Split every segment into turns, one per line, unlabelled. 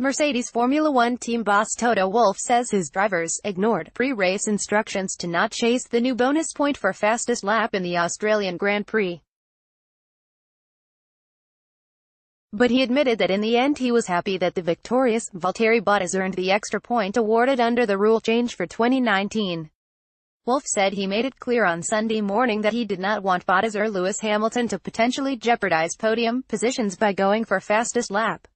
Mercedes Formula One team boss Toto Wolff says his drivers ignored pre-race instructions to not chase the new bonus point for fastest lap in the Australian Grand Prix. But he admitted that in the end he was happy that the victorious Valtteri Bottas earned the extra point awarded under the rule change for 2019. Wolff said he made it clear on Sunday morning that he did not want Bottas or Lewis Hamilton to potentially jeopardize podium positions by going for fastest lap.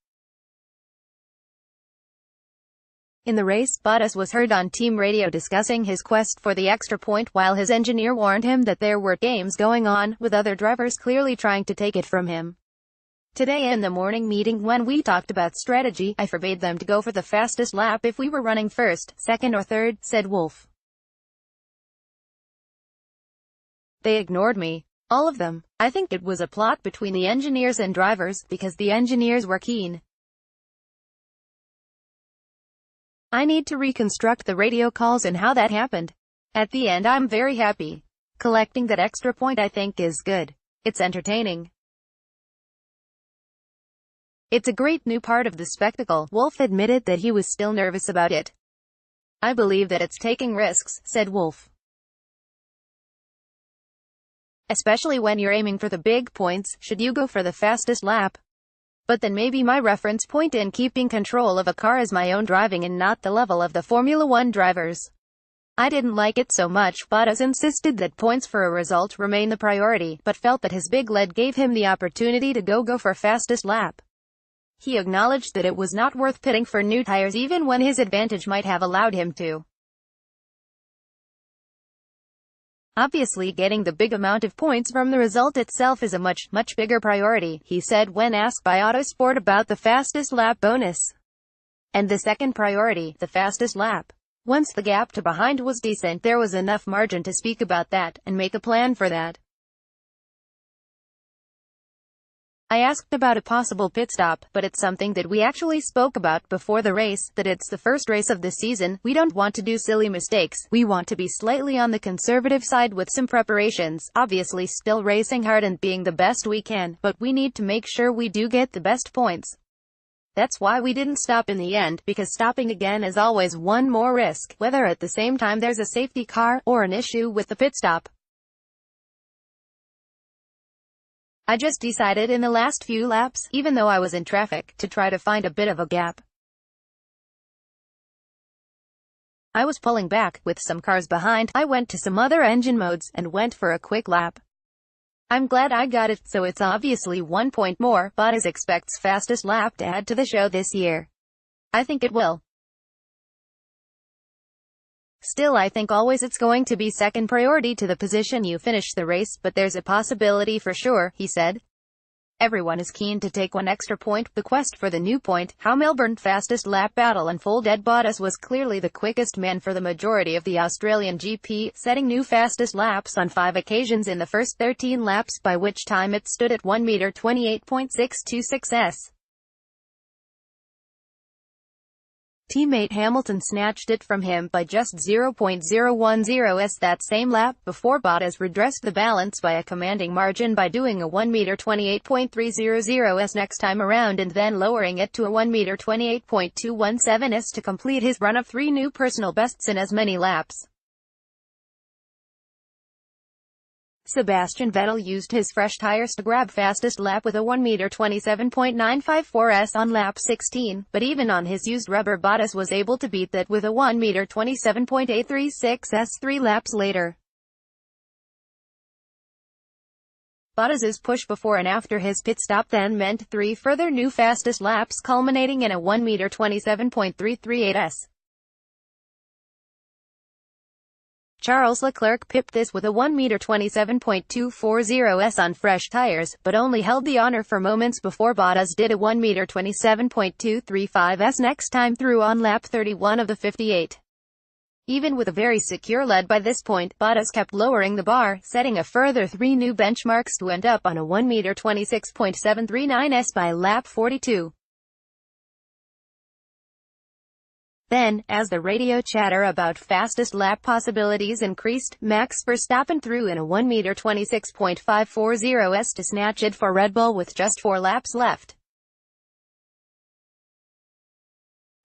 In the race, Bottas was heard on team radio discussing his quest for the extra point while his engineer warned him that there were games going on, with other drivers clearly trying to take it from him. Today in the morning meeting when we talked about strategy, I forbade them to go for the fastest lap if we were running first, second or third, said Wolff. They ignored me. All of them. I think it was a plot between the engineers and drivers, because the engineers were keen. I need to reconstruct the radio calls and how that happened. At the end I'm very happy. Collecting that extra point I think is good. It's entertaining. It's a great new part of the spectacle. Wolff admitted that he was still nervous about it. I believe that it's taking risks, said Wolff. Especially when you're aiming for the big points, should you go for the fastest lap? But then maybe my reference point in keeping control of a car is my own driving and not the level of the Formula One drivers. I didn't like it so much. Bottas insisted that points for a result remain the priority, but felt that his big lead gave him the opportunity to go for fastest lap. He acknowledged that it was not worth pitting for new tires even when his advantage might have allowed him to. Obviously getting the big amount of points from the result itself is a much bigger priority, he said when asked by Autosport about the fastest lap bonus. And the second priority, the fastest lap. Once the gap to behind was decent, there was enough margin to speak about that, and make a plan for that. I asked about a possible pit stop, but it's something that we actually spoke about before the race, that it's the first race of the season, we don't want to do silly mistakes, we want to be slightly on the conservative side with some preparations, obviously still racing hard and being the best we can, but we need to make sure we do get the best points. That's why we didn't stop in the end, because stopping again is always one more risk, whether at the same time there's a safety car, or an issue with the pit stop. I just decided in the last few laps, even though I was in traffic, to try to find a bit of a gap. I was pulling back, with some cars behind, I went to some other engine modes, and went for a quick lap. I'm glad I got it, so it's obviously 1 point more. Bottas expects fastest lap to add to the show this year. I think it will. Still I think always it's going to be second priority to the position you finish the race, but there's a possibility for sure, he said. Everyone is keen to take one extra point. The quest for the new point, how Melbourne fastest lap battle unfolded. Bottas was clearly the quickest man for the majority of the Australian GP, setting new fastest laps on 5 occasions in the first 13 laps, by which time it stood at 1:28.626 s. Teammate Hamilton snatched it from him by just 0.010 s that same lap, before Bottas redressed the balance by a commanding margin by doing a 1:28.300 s next time around and then lowering it to a 1:28.217 s to complete his run of 3 new personal bests in as many laps. Sebastian Vettel used his fresh tires to grab fastest lap with a 1:27.954 s on lap 16, but even on his used rubber Bottas was able to beat that with a 1:27.836 s 3 laps later. Bottas's push before and after his pit stop then meant 3 further new fastest laps culminating in a 1:27.338 s. Charles Leclerc pipped this with a 1:27.240 s on fresh tires, but only held the honor for moments before Bottas did a 1:27.235 s next time through on lap 31 of the 58. Even with a very secure lead by this point, Bottas kept lowering the bar, setting a further 3 new benchmarks to end up on a 1:26.739 s by lap 42. Then, as the radio chatter about fastest lap possibilities increased, Max Verstappen threw in a 1:26.540 s to snatch it for Red Bull with just 4 laps left.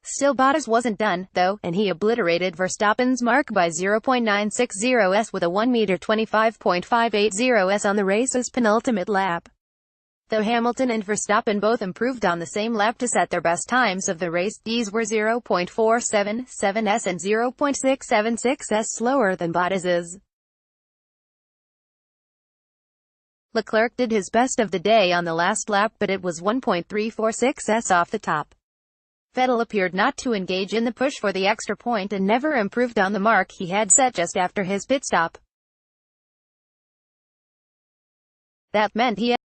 Still, Bottas wasn't done, though, and he obliterated Verstappen's mark by 0.960s with a 1m25.580s on the race's penultimate lap. Though Hamilton and Verstappen both improved on the same lap to set their best times of the race, these were 0.477s and 0.676s slower than Bottas's. Leclerc did his best of the day on the last lap, but it was 1.346s off the top. Vettel appeared not to engage in the push for the extra point and never improved on the mark he had set just after his pit stop. That meant he